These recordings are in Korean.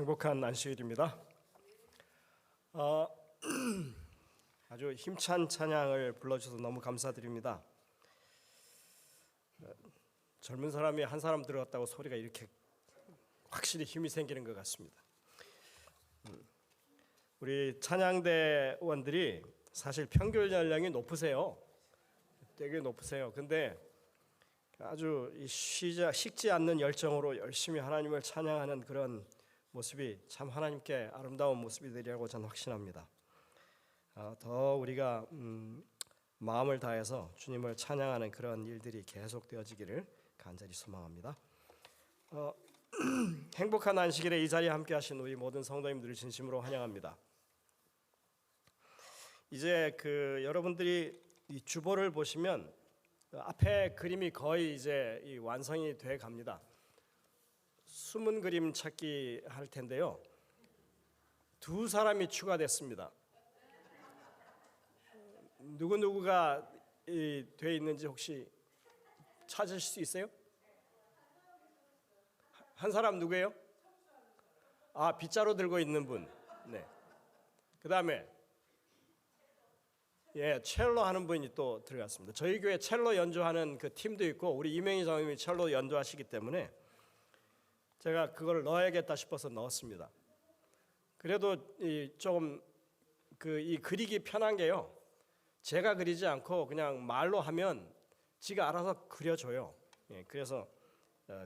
행복한 안식일입니다. 아주 힘찬 찬양을 불러주셔서 너무 감사드립니다. 젊은 사람이 한 사람 들어갔다고 소리가 이렇게 확실히 힘이 생기는 것 같습니다. 우리 찬양대원들이 사실 평균 연령이 높으세요. 되게 높으세요. 근데 아주 식지 않는 열정으로 열심히 하나님을 찬양하는 그런 모습이 참 하나님께 아름다운 모습이 되리라고 저는 확신합니다. 더 우리가 마음을 다해서 주님을 찬양하는 그런 일들이 계속 되어지기를 간절히 소망합니다. 행복한 안식일에 이 자리에 함께 하신 우리 모든 성도님들을 진심으로 환영합니다. 이제 여러분들이 이 주보를 보시면 앞에 그림이 거의 이제 완성이 돼 갑니다. 숨은 그림 찾기 할 텐데요. 두 사람이 추가됐습니다. 누구가 돼 있는지 혹시 찾으실 수 있어요? 한 사람 누구예요? 빗자루 들고 있는 분. 네. 그다음에 첼로 하는 분이 또 들어갔습니다. 저희 교회 첼로 연주하는 그 팀도 있고 우리 이명희 장님이 첼로 연주하시기 때문에 제가 그걸 넣어야겠다 싶어서 넣었습니다. 그래도 조금 이 그리기 편한 게요. 제가 그리지 않고 그냥 말로 하면 지가 알아서 그려줘요. 그래서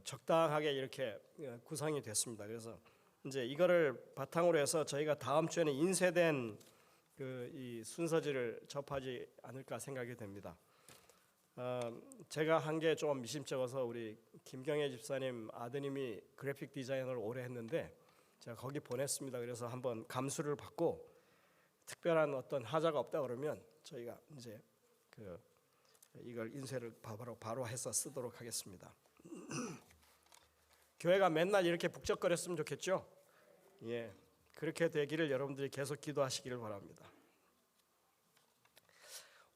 적당하게 이렇게 구성이 됐습니다. 그래서 이제 이거를 바탕으로 해서 저희가 다음 주에는 인쇄된 이 순서지를 접하지 않을까 생각이 됩니다. 제가 한 게 좀 미심쩍어서 우리 김경애 집사님 아드님이 그래픽 디자이너를 오래 했는데 제가 거기 보냈습니다. 그래서 한번 감수를 받고 특별한 어떤 하자가 없다 그러면 저희가 이제 이걸 인쇄를 바로 해서 쓰도록 하겠습니다. 교회가 맨날 이렇게 북적거렸으면 좋겠죠? 그렇게 되기를 여러분들이 계속 기도하시기를 바랍니다.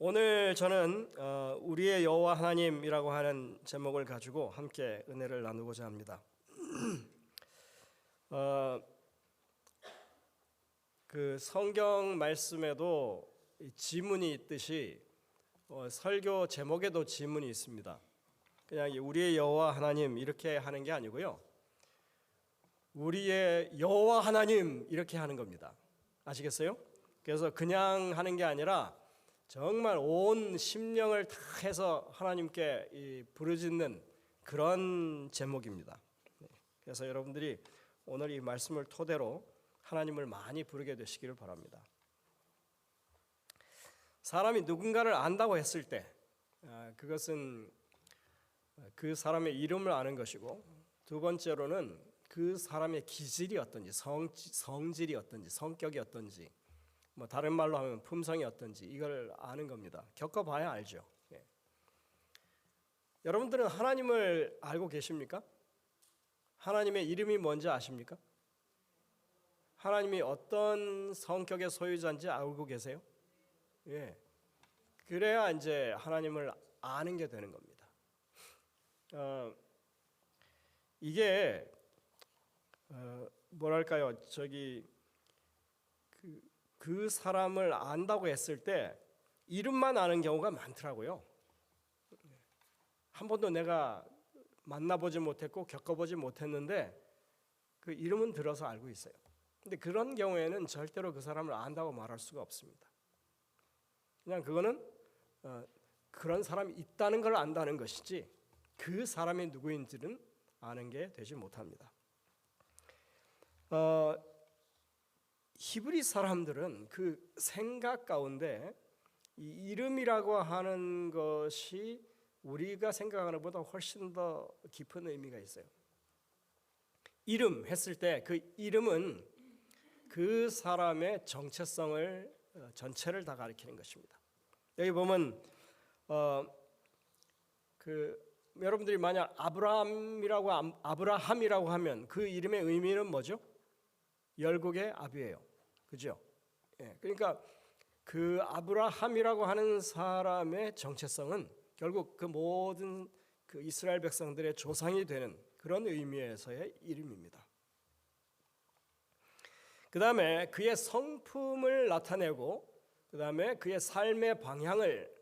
오늘 저는 우리의 여호와 하나님이라고 하는 제목을 가지고 함께 은혜를 나누고자 합니다. 그 성경 말씀에도 지문이 있듯이 설교 제목에도 지문이 있습니다. 그냥 우리의 여호와 하나님 이렇게 하는 게 아니고요. 우리의 여호와 하나님 이렇게 하는 겁니다. 아시겠어요? 그래서 그냥 하는 게 아니라 정말 온 심령을 다 해서 하나님께 부르짖는 그런 제목입니다. 그래서 여러분들이 오늘 이 말씀을 토대로 하나님을 많이 부르게 되시기를 바랍니다. 사람이 누군가를 안다고 했을 때 그것은 그 사람의 이름을 아는 것이고, 두 번째로는 그 사람의 기질이 어떤지, 성질이 어떤지, 성격이 어떤지, 다른 말로 하면 품성이 어떤지 이걸 아는 겁니다. 겪어봐야 알죠. 여러분들은 하나님을 알고 계십니까? 하나님의 이름이 뭔지 아십니까? 하나님이 어떤 성격의 소유자인지 알고 계세요? 그래야 이제 하나님을 아는 게 되는 겁니다. 이게 뭐랄까요? 그 사람을 안다고 했을 때 이름만 아는 경우가 많더라고요. 한 번도 내가 만나보지 못했고 겪어보지 못했는데 그 이름은 들어서 알고 있어요. 근데 그런 경우에는 절대로 그 사람을 안다고 말할 수가 없습니다. 그냥 그거는 그런 사람이 있다는 걸 안다는 것이지 그 사람이 누구인지는 아는 게 되지 못합니다. 히브리 사람들은 그 생각 가운데 이 이름이라고 하는 것이 우리가 생각하는 것보다 훨씬 더 깊은 의미가 있어요. 이름 했을 때 그 이름은 그 사람의 정체성을 전체를 다 가리키는 것입니다. 여기 보면 여러분들이 만약 아브라함이라고 하면 그 이름의 의미는 뭐죠? 열국의 아비예요. 그죠? 그러니까 그 아브라함이라고 하는 사람의 정체성은 결국 그 모든 그 이스라엘 백성들의 조상이 되는 그런 의미에서의 이름입니다. 그 다음에 그의 성품을 나타내고 그 다음에 그의 삶의 방향을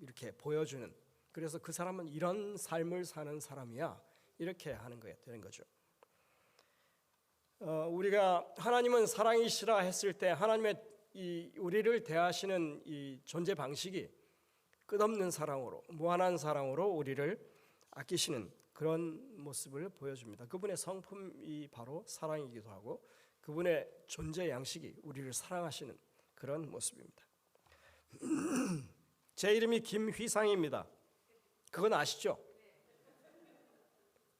이렇게 보여주는, 그래서 그 사람은 이런 삶을 사는 사람이야, 이렇게 하는 거에 되는 거죠. 우리가 하나님은 사랑이시라 했을 때 하나님의 우리를 대하시는 이 존재 방식이 끝없는 사랑으로, 무한한 사랑으로 우리를 아끼시는 그런 모습을 보여줍니다. 그분의 성품이 바로 사랑이기도 하고 그분의 존재 양식이 우리를 사랑하시는 그런 모습입니다. 제 이름이 김휘상입니다. 그건 아시죠?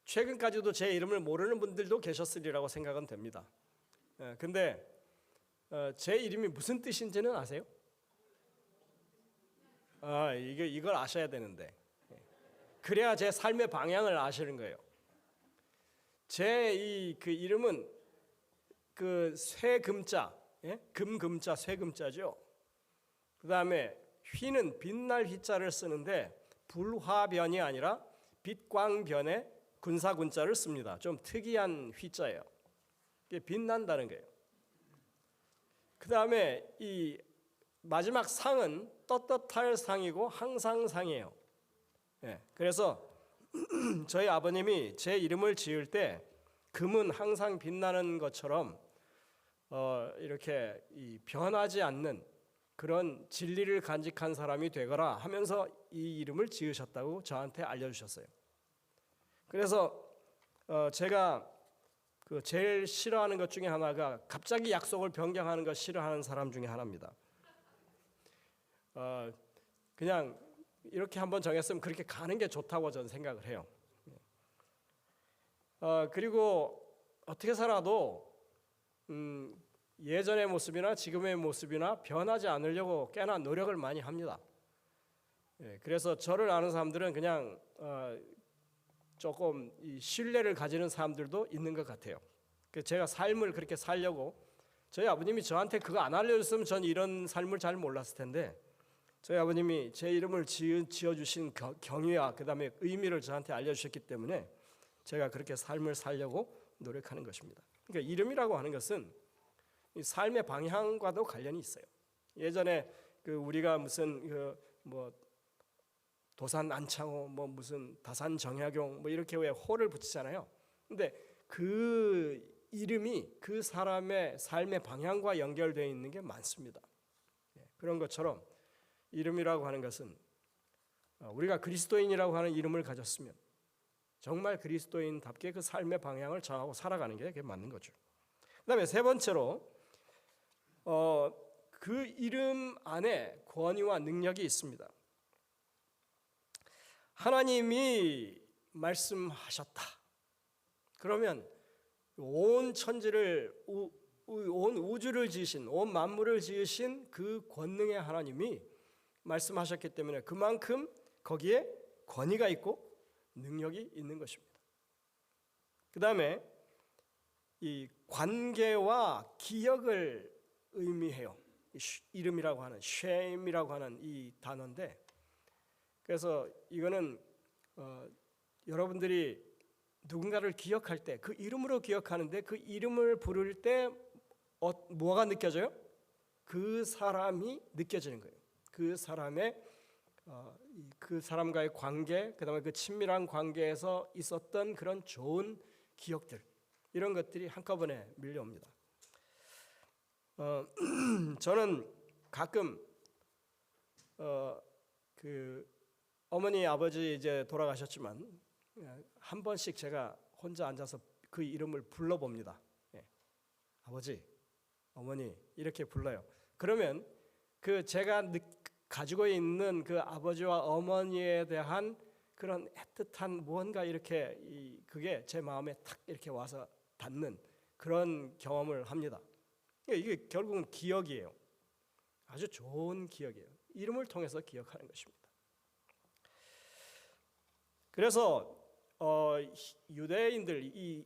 최근까지도 제 이름을 모르는 분들도 계셨으리라고 생각은 됩니다. 근데 제 이름이 무슨 뜻인지는 아세요? 이걸 아셔야 되는데, 그래야 제 삶의 방향을 아시는 거예요. 제 그 이름은 그 쇠금자, 금금자, 쇠금자죠. 그 다음에 휘는 빛날 휘자를 쓰는데 불화변이 아니라 빛광변의 군사군자를 씁니다. 좀 특이한 휘자예요. 이게 빛난다는 거예요. 그 다음에 이 마지막 상은 떳떳할 상이고 항상 상이에요. 그래서 저희 아버님이 제 이름을 지을 때 금은 항상 빛나는 것처럼 이렇게 변하지 않는 그런 진리를 간직한 사람이 되거라 하면서 이 이름을 지으셨다고 저한테 알려주셨어요. 그래서 제가 제일 싫어하는 것 중에 하나가 갑자기 약속을 변경하는 것 싫어하는 사람 중에 하나입니다. 그냥 이렇게 한번 정했으면 그렇게 가는 게 좋다고 저는 생각을 해요. 그리고 어떻게 살아도 예전의 모습이나 지금의 모습이나 변하지 않으려고 꽤나 노력을 많이 합니다. 그래서 저를 아는 사람들은 그냥 조금 이 신뢰를 가지는 사람들도 있는 것 같아요. 제가 삶을 그렇게 살려고, 저희 아버님이 저한테 그거 안 알려줬으면 전 이런 삶을 잘 몰랐을 텐데 저희 아버님이 제 이름을 지어주신 경위와 그 다음에 의미를 저한테 알려주셨기 때문에 제가 그렇게 삶을 살려고 노력하는 것입니다. 그러니까 이름이라고 하는 것은 이 삶의 방향과도 관련이 있어요. 예전에 우리가 무슨 도산 안창호, 무슨 다산 정약용 이렇게 왜 호를 붙이잖아요. 근데 그 이름이 그 사람의 삶의 방향과 연결되어 있는 게 많습니다. 그런 것처럼 이름이라고 하는 것은 우리가 그리스도인이라고 하는 이름을 가졌으면 정말 그리스도인답게 그 삶의 방향을 정하고 살아가는 게 그게 맞는 거죠. 그다음에 세 번째로 그 이름 안에 권위와 능력이 있습니다. 하나님이 말씀하셨다. 그러면 온 천지를, 온 우주를 지으신, 온 만물을 지으신 그 권능의 하나님이 말씀하셨기 때문에 그만큼 거기에 권위가 있고 능력이 있는 것입니다. 그 다음에 이 관계와 기억을 의미해요. 이름이라고 하는, 쉐임이라고 하는 이 단어인데, 그래서 이거는 여러분들이 누군가를 기억할 때 그 이름으로 기억하는데 그 이름을 부를 때 뭐가 느껴져요? 그 사람이 느껴지는 거예요. 그 사람의 그 사람과의 관계, 그다음에 그 친밀한 관계에서 있었던 그런 좋은 기억들, 이런 것들이 한꺼번에 밀려옵니다. 저는 가끔 그 어머니 아버지 이제 돌아가셨지만 한 번씩 제가 혼자 앉아서 그 이름을 불러봅니다. 아버지, 어머니 이렇게 불러요. 그러면 그 제가 가지고 있는 그 아버지와 어머니에 대한 그런 애틋한 무언가 이렇게 그게 제 마음에 탁 이렇게 와서 닿는 그런 경험을 합니다. 이게 결국은 기억이에요. 아주 좋은 기억이에요. 이름을 통해서 기억하는 것입니다. 그래서 유대인들, 이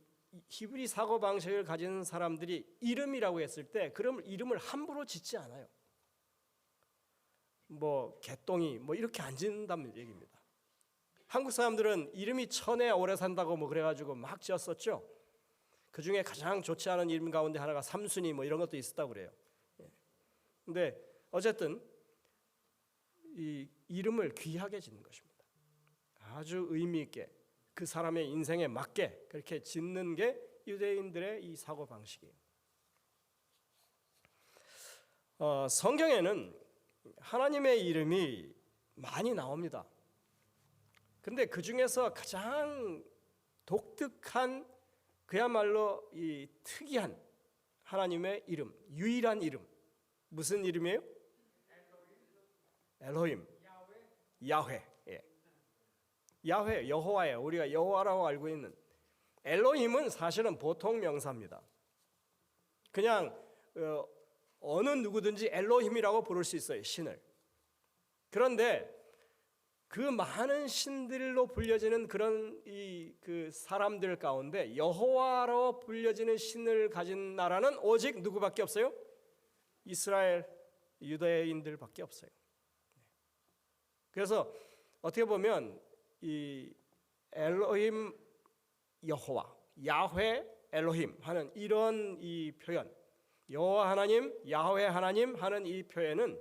히브리 사고 방식을 가진 사람들이 이름이라고 했을 때 그럼 이름을 함부로 짓지 않아요. 개똥이 이렇게 안 짓는다는 얘기입니다. 한국 사람들은 이름이 천에 오래 산다고 그래가지고 막 지었었죠. 그 중에 가장 좋지 않은 이름 가운데 하나가 삼순이 뭐 이런 것도 있었다고 그래요. 근데 어쨌든 이 이름을 귀하게 짓는 것입니다. 아주 의미 있게 그 사람의 인생에 맞게 그렇게 짓는 게 유대인들의 이 사고 방식이에요. 성경에는 하나님의 이름이 많이 나옵니다. 근데 그 중에서 가장 독특한 그야말로 이 특이한 하나님의 이름, 유일한 이름, 무슨 이름이에요? 엘로힘, 야훼. 야훼, 여호와예요. 우리가 여호와라고 알고 있는 엘로힘은 사실은 보통 명사입니다. 그냥 어느 누구든지 엘로힘이라고 부를 수 있어요, 신을. 그런데 그 많은 신들로 불려지는 그런 그 사람들 가운데 여호와로 불려지는 신을 가진 나라는 오직 누구밖에 없어요? 이스라엘 유대인들밖에 없어요. 그래서 어떻게 보면 이 엘로힘 여호와, 야훼 엘로힘 하는 이런 이 표현, 여호와 하나님, 야훼 하나님 하는 이 표현은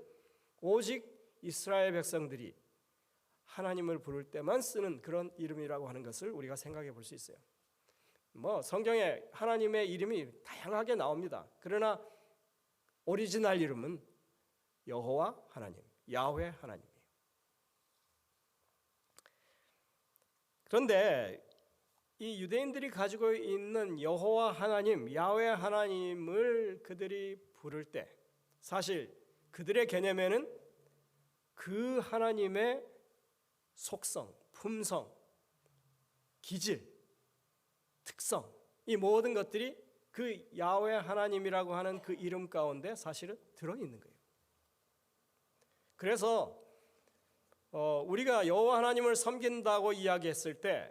오직 이스라엘 백성들이 하나님을 부를 때만 쓰는 그런 이름이라고 하는 것을 우리가 생각해 볼 수 있어요. 뭐 성경에 하나님의 이름이 다양하게 나옵니다. 그러나 오리지널 이름은 여호와 하나님, 야훼 하나님이에요. 그런데 이 유대인들이 가지고 있는 여호와 하나님, 야훼 하나님을 그들이 부를 때 사실 그들의 개념에는 그 하나님의 속성, 품성, 기질, 특성 이 모든 것들이 그 야훼 하나님이라고 하는 그 이름 가운데 사실은 들어있는 거예요. 그래서 우리가 여호와 하나님을 섬긴다고 이야기했을 때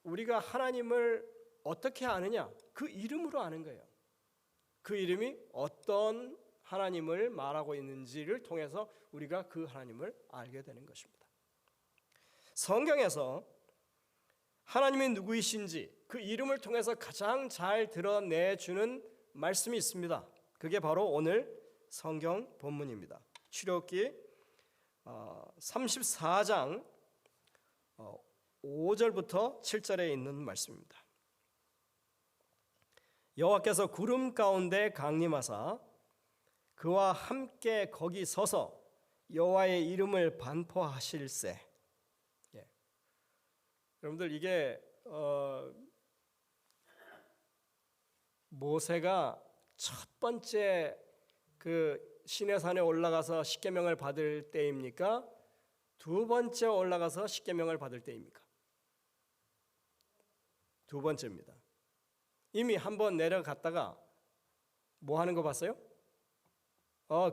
우리가 하나님을 어떻게 아느냐? 그 이름으로 아는 거예요. 그 이름이 어떤 하나님을 말하고 있는지를 통해서 우리가 그 하나님을 알게 되는 것입니다. 성경에서 하나님이 누구이신지 그 이름을 통해서 가장 잘 드러내주는 말씀이 있습니다. 그게 바로 오늘 성경 본문입니다. 출애굽기 34장 5절부터 7절에 있는 말씀입니다. 여호와께서 구름 가운데 강림하사 그와 함께 거기 서서 여호와의 이름을 반포하실세. 여러분들 이게 모세가 첫 번째 그 시내산에 올라가서 십계명을 받을 때입니까? 두 번째 올라가서 십계명을 받을 때입니까? 두 번째입니다. 이미 한번 내려갔다가 뭐 하는 거 봤어요?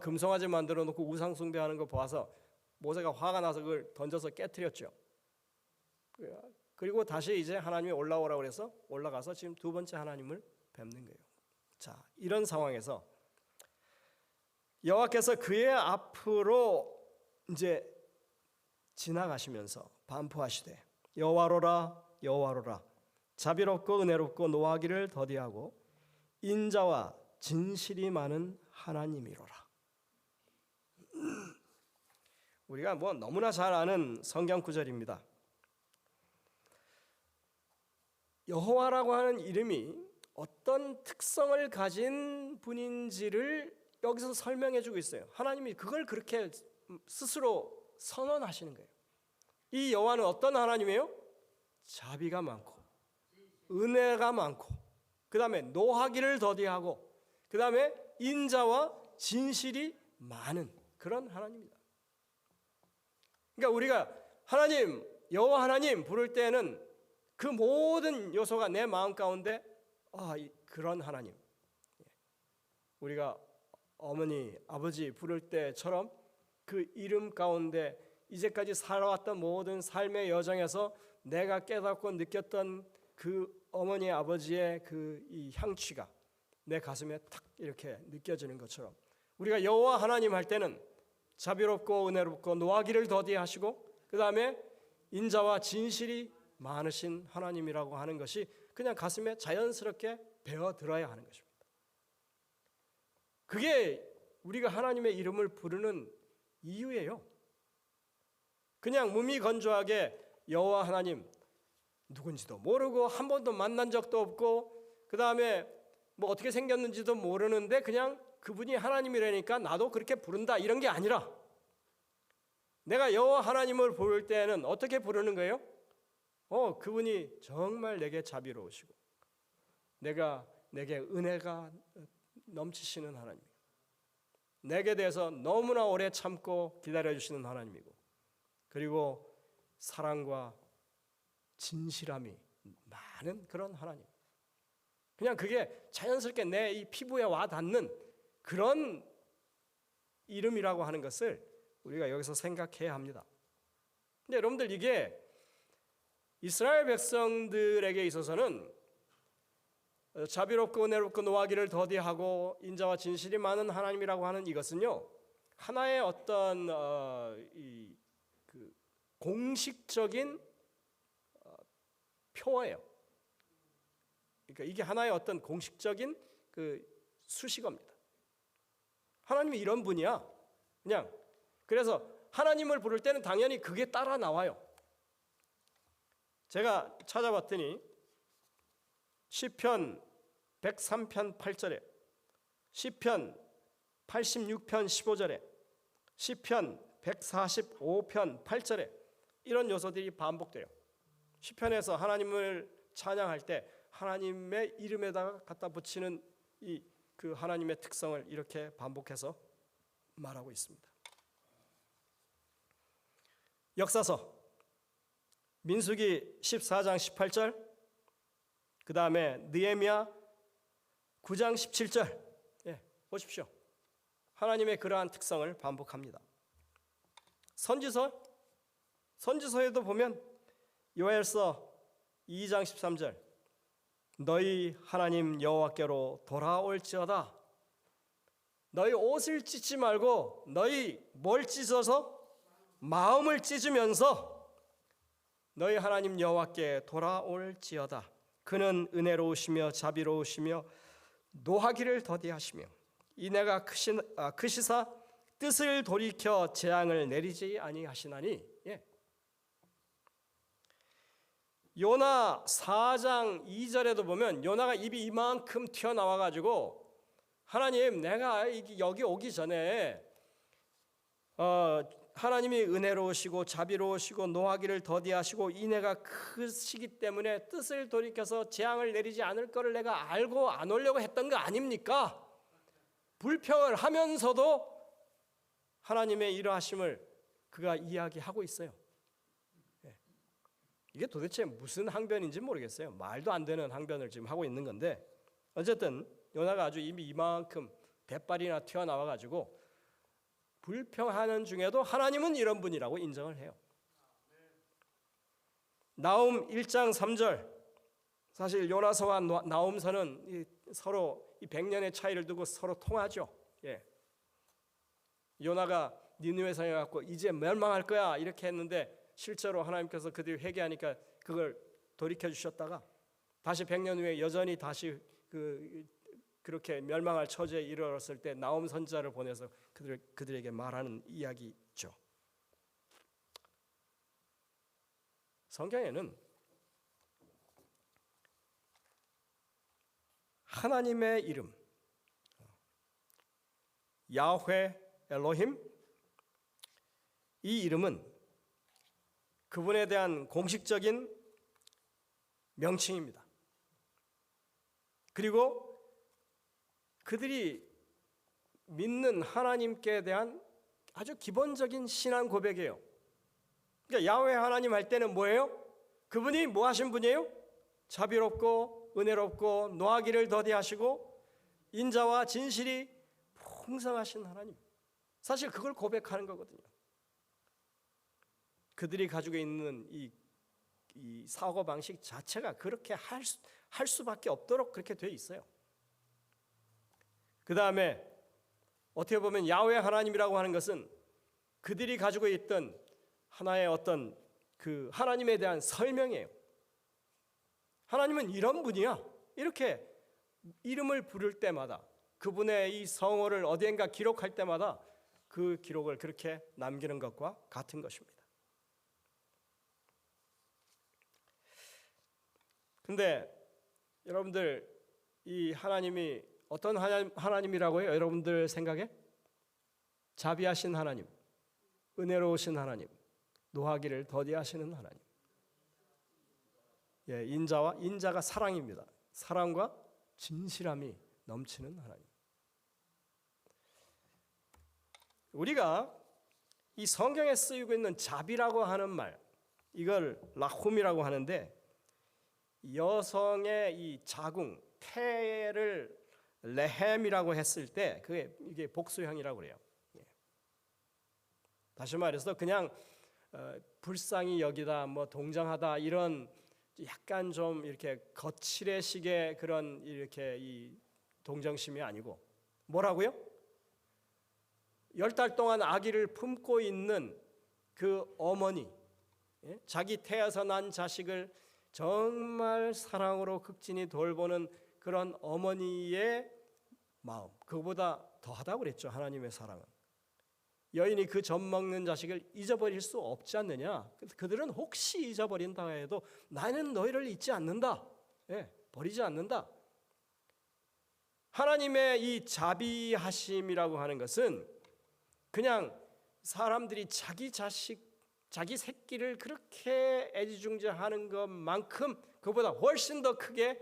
금송아지 만들어 놓고 우상 숭배하는 거 봐서 모세가 화가 나서 그걸 던져서 깨트렸죠. 그리고 다시 이제 하나님이 올라오라고 해서 올라가서 지금 두 번째 하나님을 뵙는 거예요. 자, 이런 상황에서 여호와께서 그의 앞으로 이제 지나가시면서 반포하시되 여호와로라 여호와로라 자비롭고 은혜롭고 노하기를 더디하고 인자와 진실이 많은 하나님이로라. 우리가 뭐 너무나 잘 아는 성경 구절입니다. 여호와라고 하는 이름이 어떤 특성을 가진 분인지를 여기서 설명해 주고 있어요. 하나님이 그걸 그렇게 스스로 선언하시는 거예요. 이 여호와는 어떤 하나님이에요? 자비가 많고 은혜가 많고 그 다음에 노하기를 더디하고 그 다음에 인자와 진실이 많은 그런 하나님입니다. 그러니까 우리가 하나님, 여호와 하나님 부를 때는 그 모든 요소가 내 마음 가운데 그런 하나님, 우리가 어머니, 아버지 부를 때처럼 그 이름 가운데 이제까지 살아왔던 모든 삶의 여정에서 내가 깨닫고 느꼈던 그 어머니, 아버지의 그 이 향취가 내 가슴에 탁 이렇게 느껴지는 것처럼 우리가 여호와 하나님 할 때는 자비롭고 은혜롭고 노하기를 더디하시고 그 다음에 인자와 진실이 많으신 하나님이라고 하는 것이 그냥 가슴에 자연스럽게 배어들어야 하는 것입니다. 그게 우리가 하나님의 이름을 부르는 이유예요. 그냥 무미건조하게 여호와 하나님 누군지도 모르고 한 번도 만난 적도 없고 그 다음에 뭐 어떻게 생겼는지도 모르는데 그냥 그분이 하나님이라니까 나도 그렇게 부른다 이런 게 아니라 내가 여호와 하나님을 부를 때는 어떻게 부르는 거예요? 그분이 정말 내게 자비로우시고 내게 은혜가 넘치시는 하나님, 내게 대해서 너무나 오래 참고 기다려주시는 하나님이고 그리고 사랑과 진실함이 많은 그런 하나님. 그냥 그게 자연스럽게 내 이 피부에 와 닿는 그런 이름이라고 하는 것을 우리가 여기서 생각해야 합니다. 근데 여러분들 이게 이스라엘 백성들에게 있어서는 자비롭고 은혜롭고 노하기를 더디하고 인자와 진실이 많은 하나님이라고 하는 이것은요 하나의 어떤 그 공식적인 표어예요. 그러니까 이게 하나의 어떤 공식적인 그 수식어입니다. 하나님이 이런 분이야. 그냥 그래서 하나님을 부를 때는 당연히 그게 따라 나와요. 제가 찾아봤더니 시편 103편 8절에 시편 86편 15절에 시편 145편 8절에 이런 요소들이 반복돼요. 시편에서 하나님을 찬양할 때 하나님의 이름에다가 갖다 붙이는 그 하나님의 특성을 이렇게 반복해서 말하고 있습니다. 역사서 민수기 14장 18절, 그 다음에 느헤미야 9장 17절, 보십시오. 하나님의 그러한 특성을 반복합니다. 선지서에도 보면 요엘서 2장 13절, 너희 하나님 여호와께로 돌아올지어다. 너희 옷을 찢지 말고 너희 뭘 찢어서 마음을 찢으면서 너희 하나님 여호와께 돌아올지어다. 그는 은혜로우시며 자비로우시며 노하기를 더디하시며 이내가 크시사 뜻을 돌이켜 재앙을 내리지 아니하시나니. 요나 4장 2절에도 보면 요나가 입이 이만큼 튀어나와 가지고 하나님 내가 여기 오기 전에 하나님이 은혜로우시고 자비로우시고 노하기를 더디하시고 인애가 크시기 때문에 뜻을 돌이켜서 재앙을 내리지 않을 거를 내가 알고 안 오려고 했던 거 아닙니까? 불평을 하면서도 하나님의 이러하심을 그가 이야기하고 있어요. 이게 도대체 무슨 항변인지 모르겠어요. 말도 안 되는 항변을 지금 하고 있는 건데 어쨌든 요나가 아주 이미 이만큼 대빨이나 튀어나와 가지고 불평하는 중에도 하나님은 이런 분이라고 인정을 해요. 나움 1장 3절, 사실 요나서와 나움서는 서로 이 100년의 차이를 두고 서로 통하죠. 요나가 니느웨 성에 갖고 이제 멸망할 거야 이렇게 했는데 실제로 하나님께서 그들이 회개하니까 그걸 돌이켜 주셨다가 다시 100년 후에 여전히 다시 그렇게 멸망할 처지에 이르렀을 때 나움 선지자를 보내서 그들에게 말하는 이야기죠. 성경에는 하나님의 이름 야훼 엘로힘, 이 이름은 그분에 대한 공식적인 명칭입니다. 그리고 그들이 믿는 하나님께 대한 아주 기본적인 신앙 고백이에요. 그러니까 야훼 하나님 할 때는 뭐예요? 그분이 뭐 하신 분이에요? 자비롭고 은혜롭고 노하기를 더디하시고 인자와 진실이 풍성하신 하나님. 사실 그걸 고백하는 거거든요. 그들이 가지고 있는 이 사고 방식 자체가 그렇게 할 수밖에 없도록 그렇게 돼 있어요. 그 다음에 어떻게 보면 야훼 하나님이라고 하는 것은 그들이 가지고 있던 하나의 어떤 그 하나님에 대한 설명이에요. 하나님은 이런 분이야. 이렇게 이름을 부를 때마다, 그분의 이 성호를 어디엔가 기록할 때마다 그 기록을 그렇게 남기는 것과 같은 것입니다. 근데 여러분들, 이 하나님이 어떤 하나님이라고요? 여러분들 생각에? 자비하신 하나님, 은혜로우신 하나님, 노하기를 더디하시는 하나님. 예, 인자가 사랑입니다. 사랑과 진실함이 넘치는 하나님. 우리가 이 성경에 쓰이고 있는 자비라고 하는 말, 이걸 라홈이라고 하는데, 여성의 이 자궁, 태를 레헴이라고 했을 때 이게 복수형이라고 그래요. 다시 말해서 그냥 불쌍히 여기다, 뭐 동정하다, 이런 약간 좀 이렇게 거칠의식의 그런 이렇게 이 동정심이 아니고, 뭐라고요? 10달 동안 아기를 품고 있는 그 어머니, 자기 태에서 난 자식을 정말 사랑으로 극진히 돌보는 그런 어머니의 마음, 그거보다 더하다고 그랬죠. 하나님의 사랑은. 여인이 그 젖 먹는 자식을 잊어버릴 수 없지 않느냐. 그들은 혹시 잊어버린다 해도 나는 너희를 잊지 않는다. 버리지 않는다. 하나님의 이 자비하심이라고 하는 것은 그냥 사람들이 자기 자식, 자기 새끼를 그렇게 애지중지하는 것만큼 그보다 훨씬 더 크게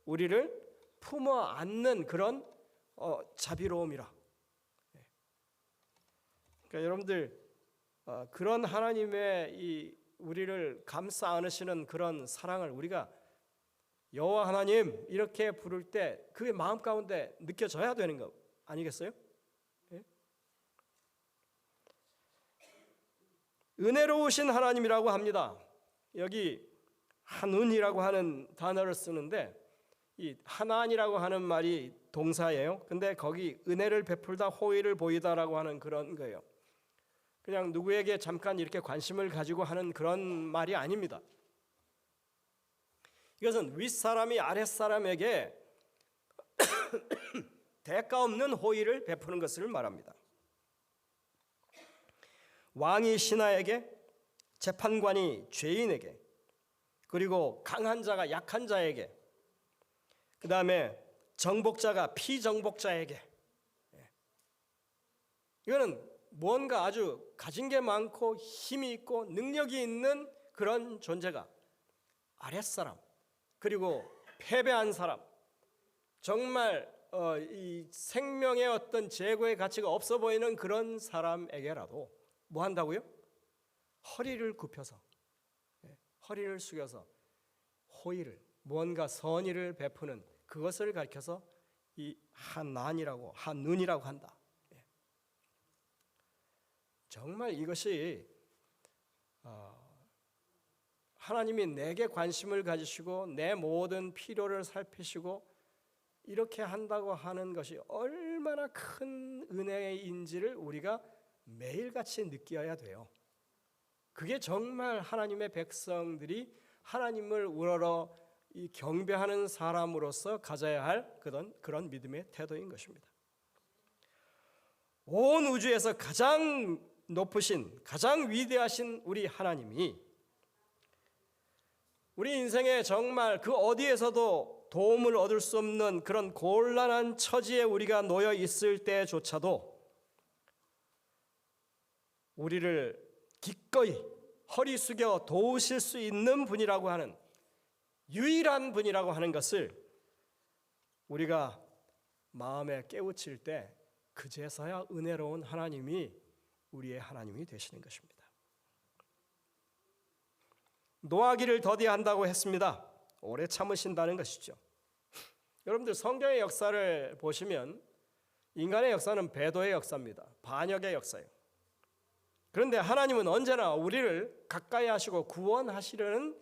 우리를 품어 안는 그런 자비로움이라. 그러니까 여러분들, 그런 하나님의 이 우리를 감싸 안으시는 그런 사랑을 우리가 여호와 하나님 이렇게 부를 때 그게 마음 가운데 느껴져야 되는 거 아니겠어요? 은혜로우신 하나님이라고 합니다. 여기 한운이라고 하는 단어를 쓰는데, 이 하나니라고 하는 말이 동사예요. 근데 거기 은혜를 베풀다, 호의를 보이다라고 하는 그런 거예요. 그냥 누구에게 잠깐 이렇게 관심을 가지고 하는 그런 말이 아닙니다. 이것은 윗사람이 아랫사람에게 대가 없는 호의를 베푸는 것을 말합니다. 왕이 신하에게, 재판관이 죄인에게, 그리고 강한 자가 약한 자에게, 그 다음에 정복자가 피정복자에게. 이거는 뭔가 아주 가진 게 많고 힘이 있고 능력이 있는 그런 존재가 아랫사람, 그리고 패배한 사람, 정말 이 생명의 어떤 재고의 가치가 없어 보이는 그런 사람에게라도 뭐 한다고요? 허리를 굽혀서, 허리를 숙여서 호의를, 무언가 선의를 베푸는 그것을 가리켜서 이 한난이라고, 한눈이라고 한다. 정말 이것이 하나님이 내게 관심을 가지시고 내 모든 필요를 살피시고 이렇게 한다고 하는 것이 얼마나 큰 은혜인지를 우리가 매일같이 느껴야 돼요. 그게 정말 하나님의 백성들이 하나님을 우러러 이 경배하는 사람으로서 가져야 할 그런 믿음의 태도인 것입니다. 온 우주에서 가장 높으신, 가장 위대하신 우리 하나님이 우리 인생에 정말 그 어디에서도 도움을 얻을 수 없는 그런 곤란한 처지에 우리가 놓여 있을 때조차도 우리를 기꺼이 허리 숙여 도우실 수 있는 분이라고 하는, 유일한 분이라고 하는 것을 우리가 마음에 깨우칠 때 그제서야 은혜로운 하나님이 우리의 하나님이 되시는 것입니다. 노하기를 더디한다고 했습니다. 오래 참으신다는 것이죠. 여러분들 성경의 역사를 보시면 인간의 역사는 배도의 역사입니다. 반역의 역사예요. 그런데 하나님은 언제나 우리를 가까이 하시고 구원하시려는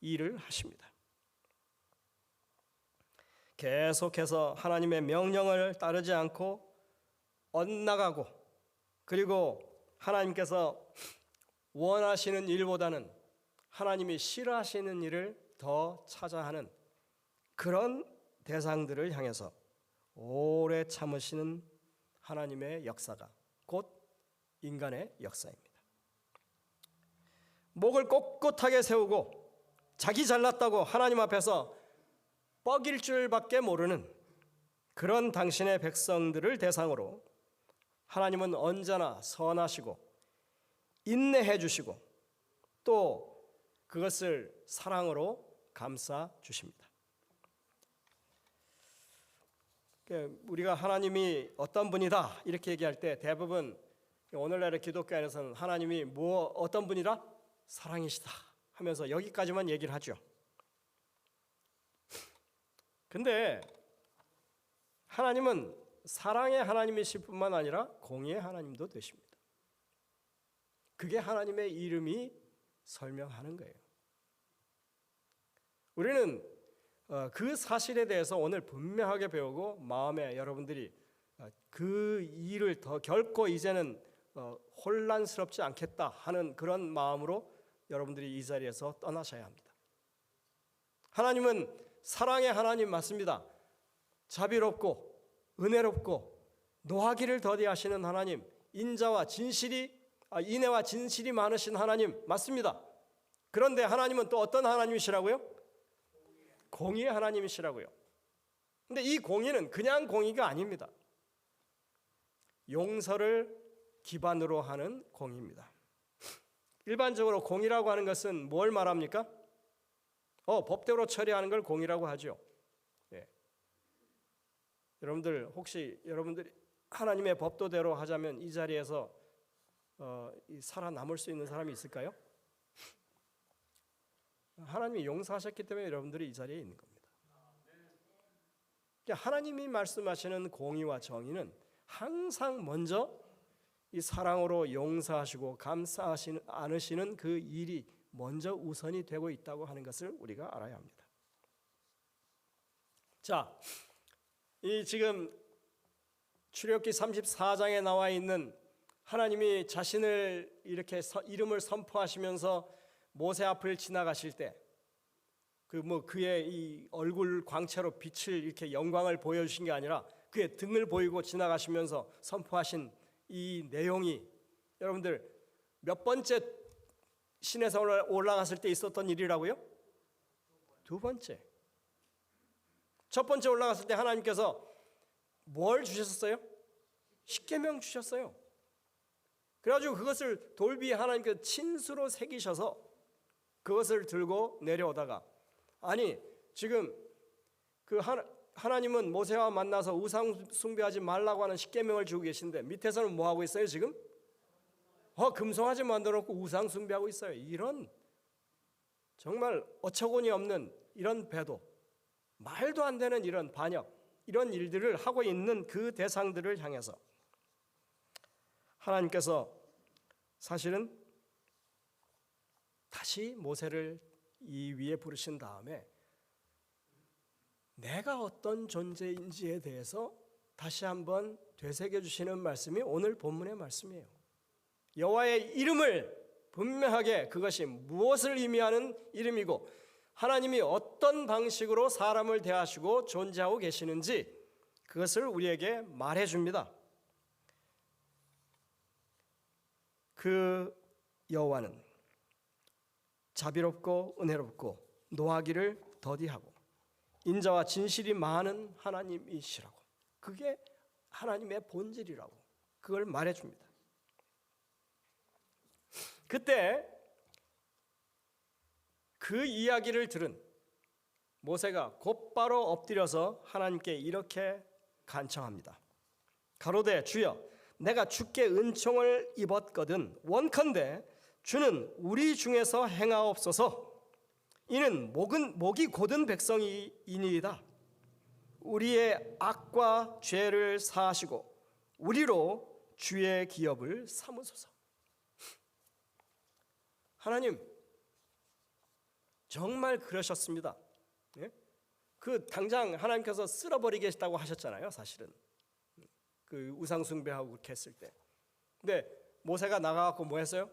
일을 하십니다. 계속해서 하나님의 명령을 따르지 않고 엇나가고, 그리고 하나님께서 원하시는 일보다는 하나님이 싫어하시는 일을 더 찾아 하는 그런 대상들을 향해서 오래 참으시는 하나님의 역사가 곧 인간의 역사입니다. 목을 꼿꼿하게 세우고 자기 잘났다고 하나님 앞에서 뻐길 줄밖에 모르는 그런 당신의 백성들을 대상으로 하나님은 언제나 선하시고 인내해 주시고 또 그것을 사랑으로 감싸 주십니다. 우리가 하나님이 어떤 분이다 이렇게 얘기할 때 대부분 오늘날의 기독교 안에서는 하나님이 어떤 분이라? 사랑이시다 하면서 여기까지만 얘기를 하죠. 근데 하나님은 사랑의 하나님이실 뿐만 아니라 공의의 하나님도 되십니다. 그게 하나님의 이름이 설명하는 거예요. 우리는 그 사실에 대해서 오늘 분명하게 배우고 마음에 여러분들이 그 일을 더 결코 이제는 혼란스럽지 않겠다 하는 그런 마음으로 여러분들이 이 자리에서 떠나셔야 합니다. 하나님은 사랑의 하나님 맞습니다. 자비롭고 은혜롭고 노하기를 더디하시는 하나님, 인내와 진실이 많으신 하나님 맞습니다. 그런데 하나님은 또 어떤 하나님이시라고요? 공의의 하나님이시라고요. 근데 이 공의는 그냥 공의가 아닙니다. 용서를 기반으로 하는 공의입니다. 일반적으로 공의라고 하는 것은 뭘 말합니까? 법대로 처리하는 걸 공의라고 하죠. 예. 여러분들이 하나님의 법도대로 하자면 이 자리에서 살아남을 수 있는 사람이 있을까요? 하나님이 용서하셨기 때문에 여러분들이 이 자리에 있는 겁니다. 그러니까 하나님이 말씀하시는 공의와 정의는 항상 먼저 이 사랑으로 용서하시고 감싸지 않으시는 그 일이 먼저 우선이 되고 있다고 하는 것을 우리가 알아야 합니다. 자, 이 지금 출애굽기 34장에 나와 있는 하나님이 자신을 이렇게 이름을 선포하시면서 모세 앞을 지나가실 때 그의 이 얼굴 광채로 빛을 이렇게 영광을 보여주신 게 아니라 그의 등을 보이고 지나가시면서 선포하신 이 내용이 여러분들 몇 번째 신에서 올라갔을 때 있었던 일이라고요? 두 번째. 첫 번째 올라갔을 때 하나님께서 뭘 주셨어요? 십계명 주셨어요. 그래가지고 그것을 돌비 하나님께서 친수로 새기셔서 그것을 들고 내려오다가 지금 그 하나님은 모세와 만나서 우상 숭배하지 말라고 하는 십계명을 주고 계신데 밑에서는 뭐 하고 있어요 지금? 금송아지 만들어 놓고 우상 숭배하고 있어요. 이런 정말 어처구니 없는 이런 배도 말도 안 되는 이런 반역 이런 일들을 하고 있는 그 대상들을 향해서 하나님께서 사실은 다시 모세를 이 위에 부르신 다음에 내가 어떤 존재인지에 대해서 다시 한번 되새겨 주시는 말씀이 오늘 본문의 말씀이에요. 여호와의 이름을 분명하게 그것이 무엇을 의미하는 이름이고 하나님이 어떤 방식으로 사람을 대하시고 존재하고 계시는지 그것을 우리에게 말해 줍니다. 그 여호와는 자비롭고 은혜롭고 노하기를 더디하고 인자와 진실이 많은 하나님이시라고. 그게 하나님의 본질이라고 그걸 말해 줍니다. 그때 그 이야기를 들은 모세가 곧바로 엎드려서 하나님께 이렇게 간청합니다. 가로되 주여 내가 주께 은총을 입었거든 원컨대 주는 우리 중에서 행하옵소서. 이는 목이 곧은 백성이니이다. 우리의 악과 죄를 사하시고 우리로 주의 기업을 삼으소서. 하나님 정말 그러셨습니다. 그 당장 하나님께서 쓸어버리겠다고 하셨잖아요. 사실은 그 우상 숭배하고 그렇게 했을 때. 근데 모세가 나가갖고 뭐 했어요?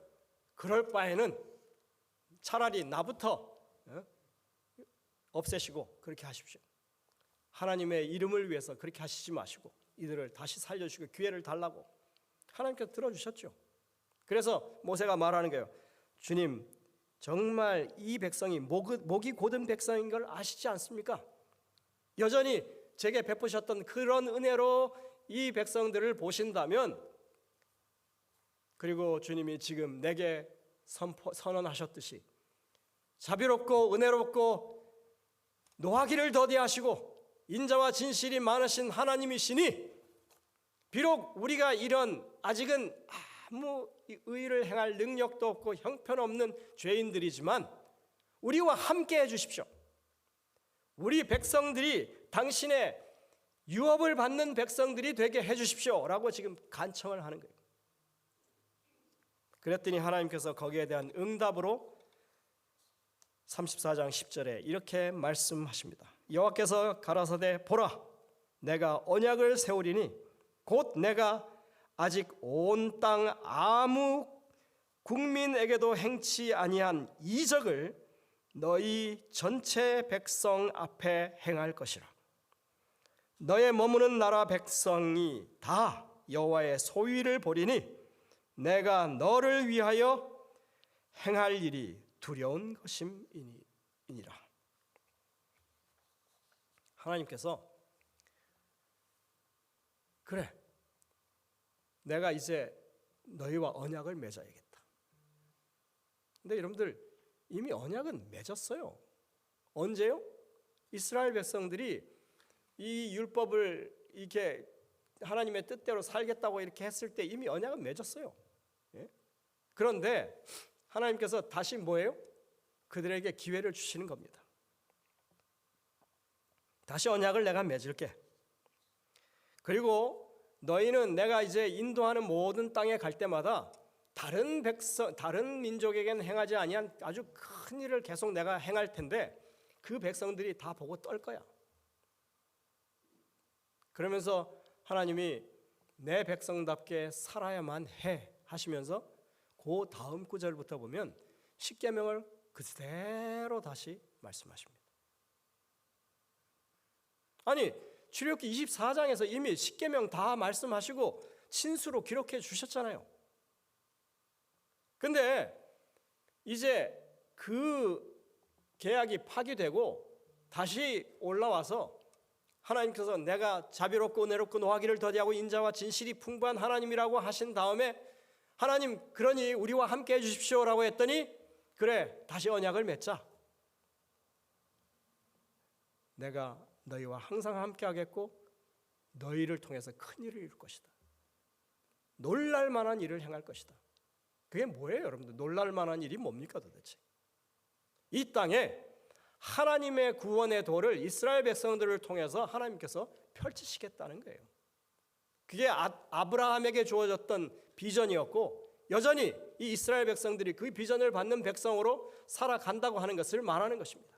그럴 바에는 차라리 나부터 없애시고 그렇게 하십시오. 하나님의 이름을 위해서 그렇게 하시지 마시고 이들을 다시 살려주시고 기회를 달라고 하나님께서 들어주셨죠. 그래서 모세가 말하는 거예요. 주님, 정말 이 백성이 목이 곧은 백성인 걸 아시지 않습니까? 여전히 제게 베푸셨던 그런 은혜로 이 백성들을 보신다면, 그리고 주님이 지금 내게 선언하셨듯이 자비롭고 은혜롭고 노하기를 더디하시고 인자와 진실이 많으신 하나님이시니, 비록 우리가 이런 아직은 아무 의를 행할 능력도 없고 형편없는 죄인들이지만 우리와 함께 해주십시오. 우리 백성들이 당신의 유업을 받는 백성들이 되게 해주십시오 라고 지금 간청을 하는 거예요. 그랬더니 하나님께서 거기에 대한 응답으로 34장 10절에 이렇게 말씀하십니다. 여호와께서 가라사대 보라, 내가 언약을 세우리니 곧 내가 아직 온 땅 아무 국민에게도 행치 아니한 이적을 너희 전체 백성 앞에 행할 것이라. 너의 머무는 나라 백성이 다 여호와의 소위를 보리니 내가 너를 위하여 행할 일이 두려운 것임이니라. 하나님께서 그래, 내가 이제 너희와 언약을 맺어야겠다. 근데 여러분들 이미 언약은 맺었어요. 언제요? 이스라엘 백성들이 이 율법을 이렇게 하나님의 뜻대로 살겠다고 이렇게 했을 때 이미 언약은 맺었어요. 예? 그런데 하나님께서 다시 뭐예요? 그들에게 기회를 주시는 겁니다. 다시 언약을 내가 맺을게. 그리고 너희는 내가 이제 인도하는 모든 땅에 갈 때마다 다른 백성, 다른 민족에게는 행하지 아니한 아주 큰 일을 계속 내가 행할 텐데 그 백성들이 다 보고 떨 거야. 그러면서 하나님이 내 백성답게 살아야만 해 하시면서 그 다음 구절부터 보면 십계명을 그대로 다시 말씀하십니다. 아니, 출애굽기 24장에서 이미 십계명 다 말씀하시고 친수로 기록해 주셨잖아요. 근데 이제 그 계약이 파기되고 다시 올라와서 하나님께서 내가 자비롭고 은혜롭고 노하기를 더디하고 인자와 진실이 풍부한 하나님이라고 하신 다음에 하나님, 그러니 우리와 함께 해주십시오라고 했더니 그래, 다시 언약을 맺자. 내가 너희와 항상 함께 하겠고 너희를 통해서 큰 일을 이룰 것이다. 놀랄 만한 일을 행할 것이다. 그게 뭐예요, 여러분들? 놀랄 만한 일이 뭡니까 도대체? 이 땅에 하나님의 구원의 도를 이스라엘 백성들을 통해서 하나님께서 펼치시겠다는 거예요. 그게 아브라함에게 주어졌던 비전이었고 여전히 이 이스라엘 백성들이 그 비전을 받는 백성으로 살아간다고 하는 것을 말하는 것입니다.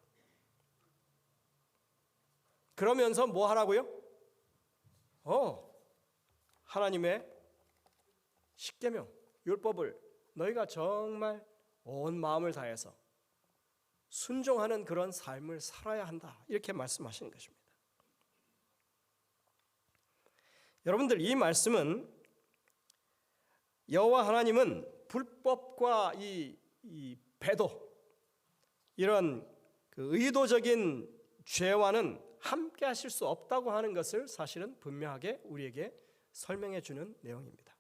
그러면서 뭐 하라고요? 하나님의 십계명, 율법을 너희가 정말 온 마음을 다해서 순종하는 그런 삶을 살아야 한다, 이렇게 말씀하시는 것입니다. 여러분들, 이 말씀은 여호와 하나님은 불법과 이 배도, 이런 그 의도적인 죄와는 함께 하실 수 없다고 하는 것을 사실은 분명하게 우리에게 설명해 주는 내용입니다.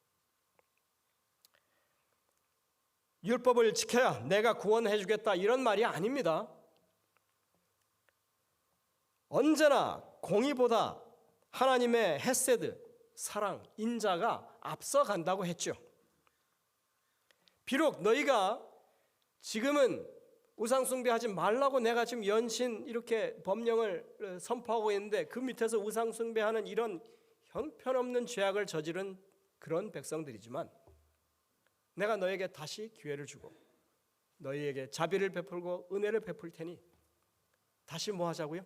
율법을 지켜야 내가 구원해 주겠다, 이런 말이 아닙니다. 언제나 공의보다 하나님의 헤세드, 사랑, 인자가 앞서간다고 했죠. 비록 너희가 지금은 우상 숭배하지 말라고 내가 지금 연신 이렇게 법령을 선포하고 있는데 그 밑에서 우상 숭배하는 이런 형편없는 죄악을 저지른 그런 백성들이지만 내가 너에게 다시 기회를 주고 너희에게 자비를 베풀고 은혜를 베풀 테니 다시 뭐 하자고요?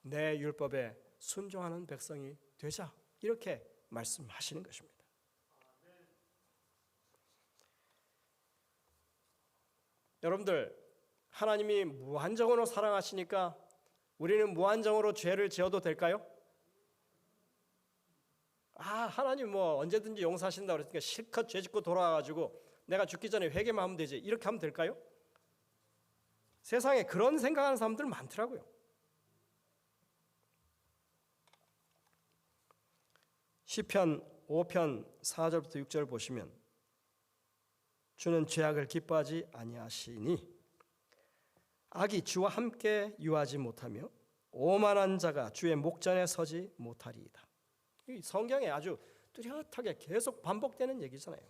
내 율법에 순종하는 백성이 되자, 이렇게 말씀하시는 것입니다. 여러분들, 하나님이 무한정으로 사랑하시니까 우리는 무한정으로 죄를 지어도 될까요? 하나님 뭐 언제든지 용서하신다고 그랬으니까 실컷 죄 짓고 돌아와가지고 내가 죽기 전에 회개만 하면 되지, 이렇게 하면 될까요? 세상에 그런 생각하는 사람들 많더라고요. 시편 5편 4절부터 6절 보시면 주는 죄악을 기뻐하지 아니하시니 악이 주와 함께 유하지 못하며 오만한 자가 주의 목전에 서지 못하리이다. 이 성경에 아주 뚜렷하게 계속 반복되는 얘기잖아요.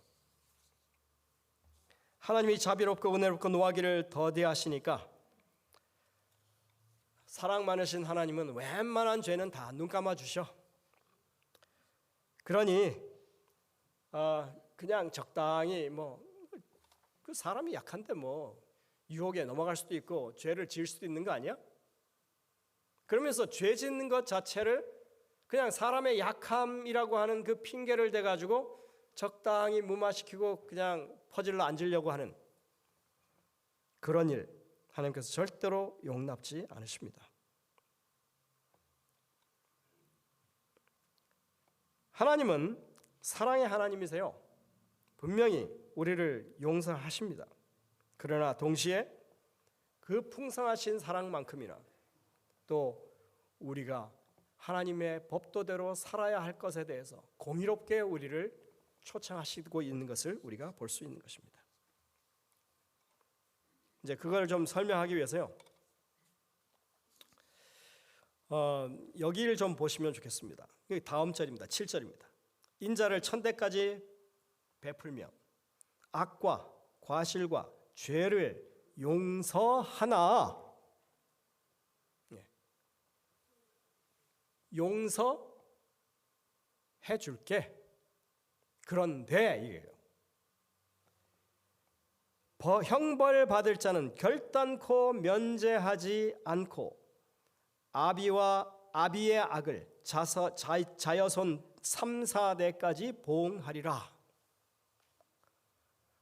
하나님이 자비롭고 은혜롭고 노하기를 더디하시니까 사랑 많으신 하나님은 웬만한 죄는 다 눈 감아 주셔. 그러니 그냥 적당히 그 사람이 약한데 유혹에 넘어갈 수도 있고 죄를 지을 수도 있는 거 아니야? 그러면서 죄 짓는 것 자체를 그냥 사람의 약함이라고 하는 그 핑계를 대가지고 적당히 무마시키고 그냥 퍼질러 앉으려고 하는 그런 일, 하나님께서 절대로 용납지 않으십니다. 하나님은 사랑의 하나님이세요. 분명히 우리를 용서하십니다. 그러나 동시에 그 풍성하신 사랑만큼이나 또 우리가 하나님의 법도대로 살아야 할 것에 대해서 공의롭게 우리를 초청하시고 있는 것을 우리가 볼 수 있는 것입니다. 이제 그걸 좀 설명하기 위해서요. 여기를 좀 보시면 좋겠습니다. 여기 다음 절입니다. 7절입니다. 인자를 천대까지 베풀며 악과 과실과 죄를 용서하나, 용서해 줄게. 그런데 이게요, 형벌 받을 자는 결단코 면제하지 않고 아비의 악을 자여손 3, 4대까지 보응하리라.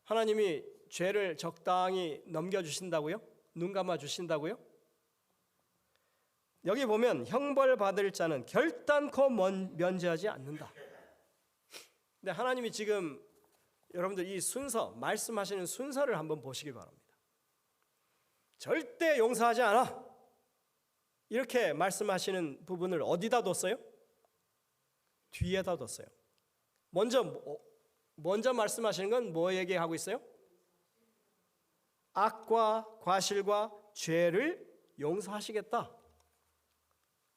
하나님이 죄를 적당히 넘겨주신다고요? 눈 감아주신다고요? 여기 보면 형벌 받을 자는 결단코 면제하지 않는다. 근데 하나님이 지금 여러분들 이 순서, 말씀하시는 순서를 한번 보시기 바랍니다. 절대 용서하지 않아, 이렇게 말씀하시는 부분을 어디다 뒀어요? 뒤에다 뒀어요. 먼저 말씀하시는 건 뭐 얘기하고 있어요? 악과 과실과 죄를 용서하시겠다.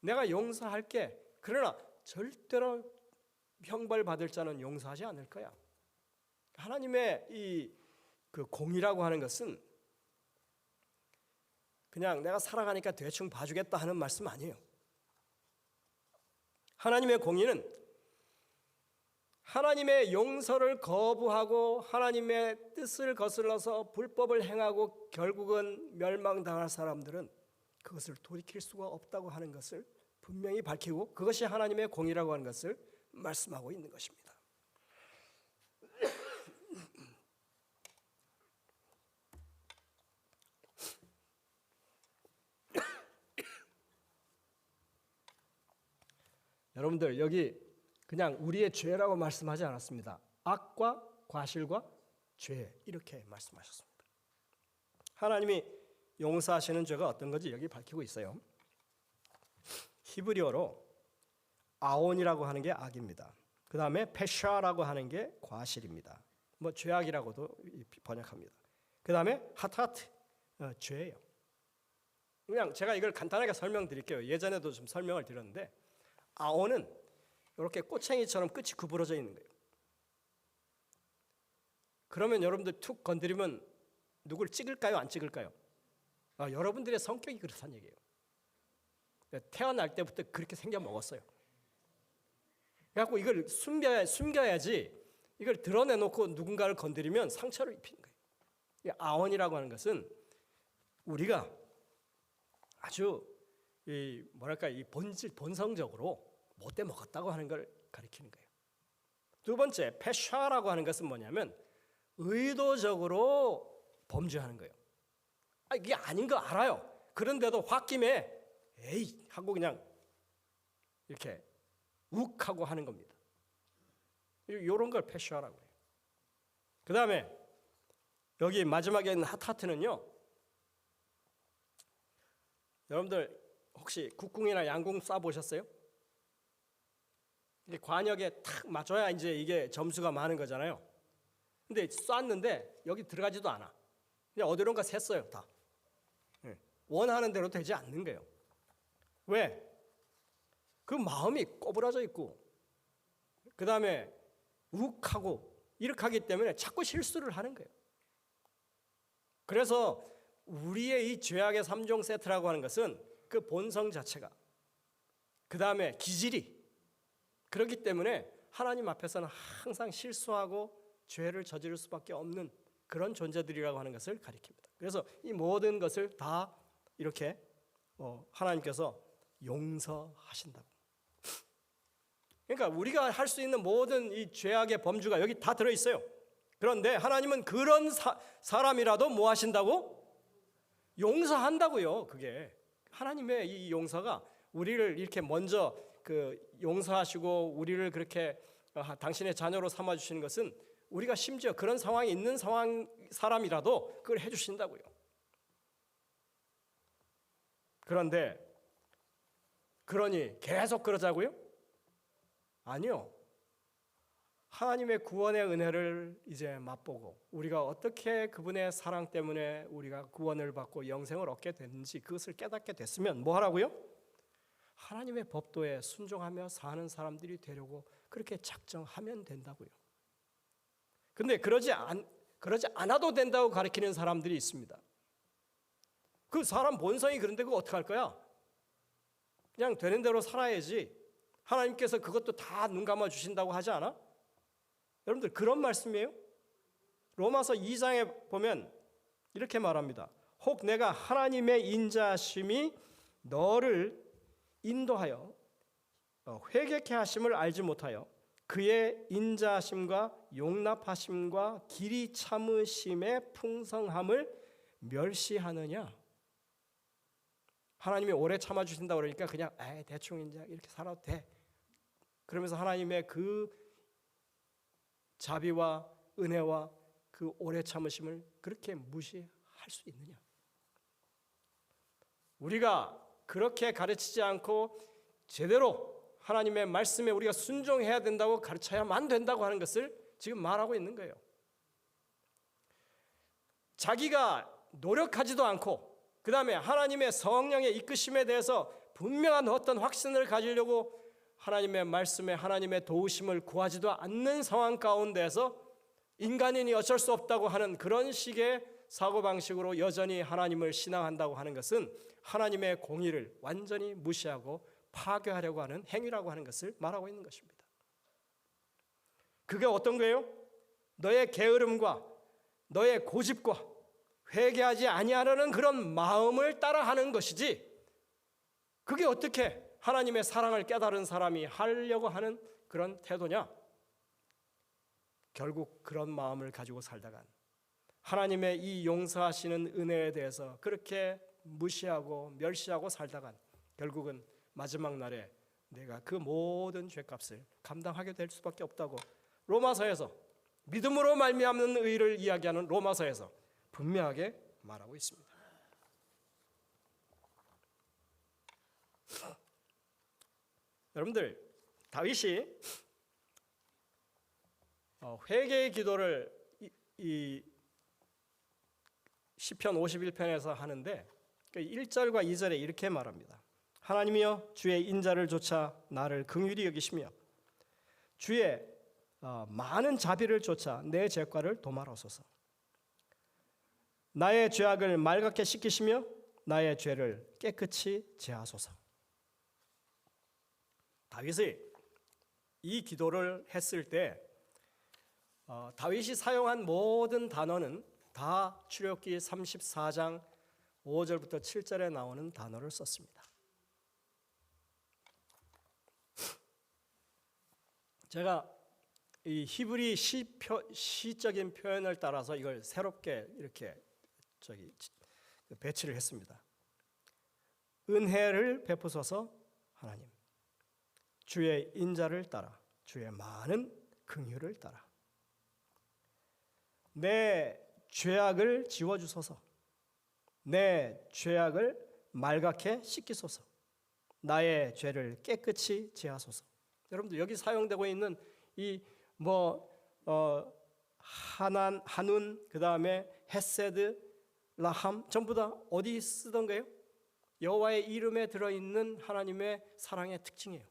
내가 용서할게. 그러나 절대로 형벌 받을 자는 용서하지 않을 거야. 하나님의 이 그 공의라고 하는 것은 그냥 내가 살아가니까 대충 봐주겠다 하는 말씀 아니에요. 하나님의 공의는 하나님의 용서를 거부하고 하나님의 뜻을 거슬러서 불법을 행하고 결국은 멸망당할 사람들은 그것을 돌이킬 수가 없다고 하는 것을 분명히 밝히고, 그것이 하나님의 공의라고 하는 것을 말씀하고 있는 것입니다. 여러분들 여기 그냥 우리의 죄라고 말씀하지 않았습니다. 악과 과실과 죄, 이렇게 말씀하셨습니다. 하나님이 용서하시는 죄가 어떤 건지 여기 밝히고 있어요. 히브리어로 아온이라고 하는 게 악입니다. 그 다음에 페샤라고 하는 게 과실입니다. 죄악이라고도 번역합니다. 그 다음에 하타트, 죄예요. 그냥 제가 이걸 간단하게 설명드릴게요. 예전에도 좀 설명을 드렸는데, 아온은 이렇게 꼬챙이처럼 끝이 구부러져 있는 거예요. 그러면 여러분들 툭 건드리면 누굴 찍을까요? 안 찍을까요? 여러분들의 성격이 그렇다는 얘기예요. 태어날 때부터 그렇게 생겨 먹었어요. 그래갖고 이걸 숨겨야지, 이걸 드러내놓고 누군가를 건드리면 상처를 입히는 거예요. 아원이라고 하는 것은 우리가 아주 이 본성적으로 못돼 먹었다고 하는 걸 가리키는 거예요. 두 번째, 페샤라고 하는 것은 뭐냐면 의도적으로 범죄하는 거예요. 이게 아닌 거 알아요. 그런데도 홧김에 에이 하고 그냥 이렇게 욱하고 하는 겁니다. 이런 걸 패시하라고 해요. 그 다음에 여기 마지막에 있는 하트는요, 여러분들 혹시 국궁이나 양궁 쏴보셨어요? 이게 관역에 탁 맞춰야 이제 이게 점수가 많은 거잖아요. 근데 쐈는데 여기 들어가지도 않아. 그냥 어디론가 샜어요 다. 원하는 대로 되지 않는 거예요. 왜? 그 마음이 꼬부라져 있고 그 다음에 욱하고 이렇게 하기 때문에 자꾸 실수를 하는 거예요. 그래서 우리의 이 죄악의 3종 세트라고 하는 것은 그 본성 자체가, 그 다음에 기질이 그렇기 때문에 하나님 앞에서는 항상 실수하고 죄를 저지를 수밖에 없는 그런 존재들이라고 하는 것을 가리킵니다. 그래서 이 모든 것을 다 이렇게 하나님께서 용서하신다고. 그러니까 우리가 할 수 있는 모든 이 죄악의 범주가 여기 다 들어있어요. 그런데 하나님은 그런 사람이라도 뭐 하신다고? 용서한다고요. 그게 하나님의 이 용서가 우리를 이렇게 먼저 용서하시고 우리를 그렇게 당신의 자녀로 삼아주시는 것은 우리가 심지어 그런 상황에 있는 사람이라도 그걸 해주신다고요. 그런데 그러니 계속 그러자고요? 아니요. 하나님의 구원의 은혜를 이제 맛보고 우리가 어떻게 그분의 사랑 때문에 우리가 구원을 받고 영생을 얻게 됐는지 그것을 깨닫게 됐으면 뭐 하라고요? 하나님의 법도에 순종하며 사는 사람들이 되려고 그렇게 작정하면 된다고요. 근데 그러지 않아도 된다고 가르치는 사람들이 있습니다. 그 사람 본성이 그런데 그거 어떡할 거야? 그냥 되는 대로 살아야지. 하나님께서 그것도 다 눈 감아 주신다고 하지 않아? 여러분들 그런 말씀이에요? 로마서 2장에 보면 이렇게 말합니다. 혹 내가 하나님의 인자하심이 너를 인도하여 회개케 하심을 알지 못하여 그의 인자하심과 용납하심과 길이 참으심의 풍성함을 멸시하느냐? 하나님이 오래 참아주신다고 그러니까 그냥 대충 이제 이렇게 살아도 돼. 그러면서 하나님의 그 자비와 은혜와 그 오래 참으심을 그렇게 무시할 수 있느냐? 우리가 그렇게 가르치지 않고 제대로 하나님의 말씀에 우리가 순종해야 된다고 가르쳐야만 된다고 하는 것을 지금 말하고 있는 거예요. 자기가 노력하지도 않고 그 다음에 하나님의 성령의 이끄심에 대해서 분명한 어떤 확신을 가지려고 하나님의 말씀에 하나님의 도우심을 구하지도 않는 상황 가운데서 인간인이 어쩔 수 없다고 하는 그런 식의 사고방식으로 여전히 하나님을 신앙한다고 하는 것은 하나님의 공의를 완전히 무시하고 파괴하려고 하는 행위라고 하는 것을 말하고 있는 것입니다. 그게 어떤 거예요? 너의 게으름과 너의 고집과 회개하지 아니하려는 그런 마음을 따라하는 것이지, 그게 어떻게 하나님의 사랑을 깨달은 사람이 하려고 하는 그런 태도냐? 결국 그런 마음을 가지고 살다간 하나님의 이 용서하시는 은혜에 대해서 그렇게 무시하고 멸시하고 살다간 결국은 마지막 날에 내가 그 모든 죄값을 감당하게 될 수밖에 없다고 로마서에서, 믿음으로 말미암는 의를 이야기하는 로마서에서 분명하게 말하고 있습니다. 여러분들, 다윗이 회개의 기도를 이 시편 51편에서 하는데 1절과 2절에 이렇게 말합니다. 하나님이여 주의 인자를 좇아 나를 긍휼히 여기시며 주의 많은 자비를 좇아 내 죄과를 도말하소서. 나의 죄악을 말갛게 씻기시며 나의 죄를 깨끗이 제하소서. 다윗이 이 기도를 했을 때 다윗이 사용한 모든 단어는 다 출애굽기 34장 5절부터 7절에 나오는 단어를 썼습니다. 제가 이 히브리 시적인 표현을 따라서 이걸 새롭게 이렇게 배치를 했습니다. 은혜를 베푸소서. 하나님, 주의 인자를 따라 주의 많은 긍휼을 따라 내 죄악을 지워주소서. 내 죄악을 말갛게 씻기소서. 나의 죄를 깨끗이 제하소서. 여러분들 여기 사용되고 있는 이 한운, 그 다음에 헤세드, 라함 전부 다 어디 쓰던 거예요? 여호와의 이름에 들어있는 하나님의 사랑의 특징이에요.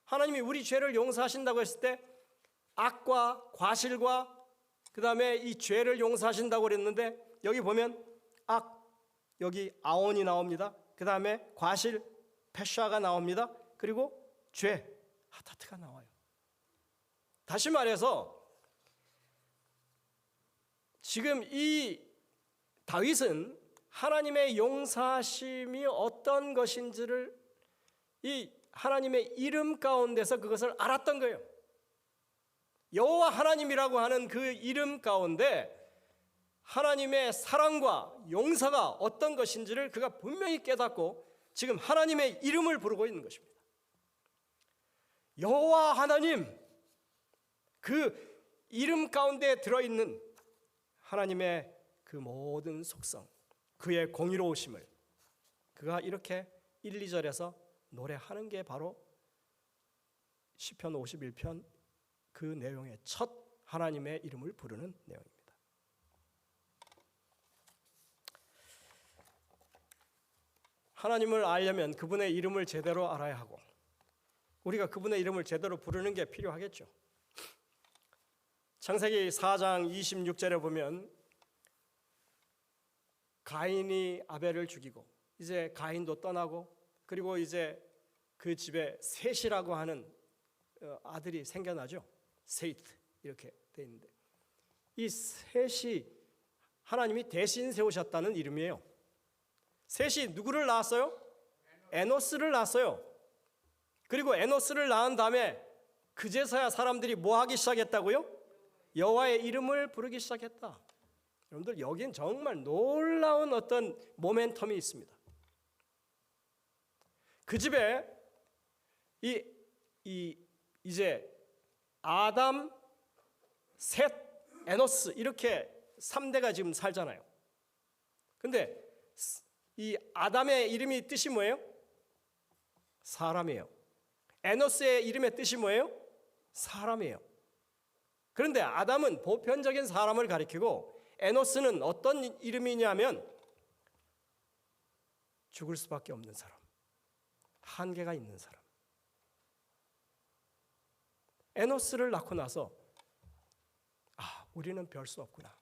하나님이 우리 죄를 용서하신다고 했을 때 악과 과실과 그 다음에 이 죄를 용서하신다고 그랬는데 여기 보면 악, 여기 아온이 나옵니다. 그 다음에 과실, 페샤가 나옵니다. 그리고 죄, 하타트가 나와요. 다시 말해서 지금 이 다윗은 하나님의 용서하심이 어떤 것인지를 이 하나님의 이름 가운데서 그것을 알았던 거예요. 여호와 하나님이라고 하는 그 이름 가운데 하나님의 사랑과 용서가 어떤 것인지를 그가 분명히 깨닫고 지금 하나님의 이름을 부르고 있는 것입니다. 여호와 하나님, 그 이름 가운데 들어있는 하나님의 그 모든 속성, 그의 공의로우심을 그가 이렇게 1, 2절에서 노래하는 게 바로 시편 51편 그 내용의 첫 하나님의 이름을 부르는 내용입니다. 하나님을 알려면 그분의 이름을 제대로 알아야 하고 우리가 그분의 이름을 제대로 부르는 게 필요하겠죠. 창세기 4장 26절에 보면 가인이 아벨을 죽이고 이제 가인도 떠나고 그리고 이제 그 집에 셋이라고 하는 아들이 생겨나죠. 세이트 이렇게 돼 있는데 이 셋이 하나님이 대신 세우셨다는 이름이에요. 셋이 누구를 낳았어요? 에노스를 낳았어요. 그리고 에노스를 낳은 다음에 그제서야 사람들이 뭐 하기 시작했다고요? 여호와의 이름을 부르기 시작했다. 여러분들 여기엔 정말 놀라운 어떤 모멘텀이 있습니다. 그 집에 이제 아담, 셋, 에노스 이렇게 3대가 지금 살잖아요. 근데 이 아담의 이름이 뜻이 뭐예요? 사람이에요. 에노스의 이름의 뜻이 뭐예요? 사람이에요. 그런데 아담은 보편적인 사람을 가리키고 에노스는 어떤 이름이냐면 죽을 수밖에 없는 사람, 한계가 있는 사람. 에노스를 낳고 나서 우리는 별 수 없구나.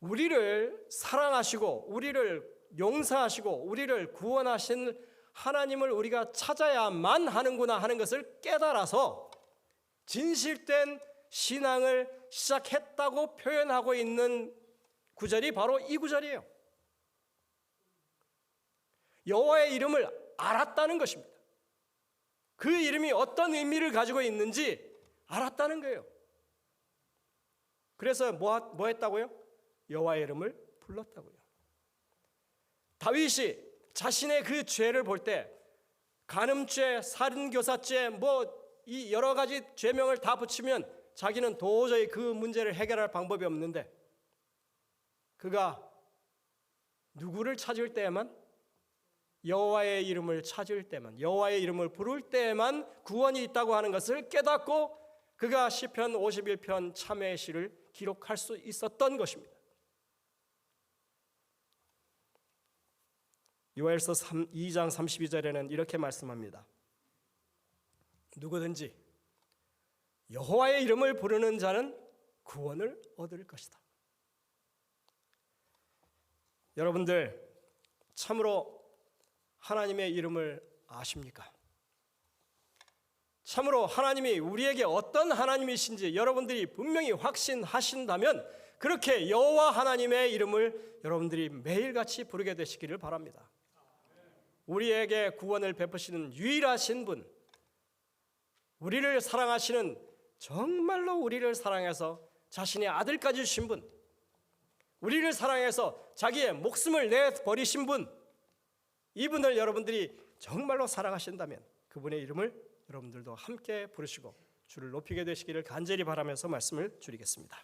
우리를 사랑하시고 우리를 용서하시고 우리를 구원하신 하나님을 우리가 찾아야만 하는구나 하는 것을 깨달아서 진실된 신앙을 시작했다고 표현하고 있는 구절이 바로 이 구절이에요. 여호와의 이름을 알았다는 것입니다. 그 이름이 어떤 의미를 가지고 있는지 알았다는 거예요. 그래서 뭐 했다고요? 여호와의 이름을 불렀다고요. 다윗이 자신의 그 죄를 볼 때 간음죄, 살인교사죄 이 여러 가지 죄명을 다 붙이면 자기는 도저히 그 문제를 해결할 방법이 없는데 그가 누구를 찾을 때에만 여호와의 이름을 찾을 때만 여호와의 이름을 부를 때에만 구원이 있다고 하는 것을 깨닫고 그가 시편 51편 참회의 시를 기록할 수 있었던 것입니다. 요엘서 2장 32절에는 이렇게 말씀합니다. 누구든지 여호와의 이름을 부르는 자는 구원을 얻을 것이다. 여러분들 참으로 하나님의 이름을 아십니까? 참으로 하나님이 우리에게 어떤 하나님이신지 여러분들이 분명히 확신하신다면 그렇게 여호와 하나님의 이름을 여러분들이 매일같이 부르게 되시기를 바랍니다. 우리에게 구원을 베푸시는 유일하신 분, 우리를 사랑하시는 정말로 우리를 사랑해서 자신의 아들까지 주신 분, 우리를 사랑해서 자기의 목숨을 내버리신 분, 이분을 여러분들이 정말로 사랑하신다면 그분의 이름을 여러분들도 함께 부르시고 주를 높이게 되시기를 간절히 바라면서 말씀을 줄이겠습니다.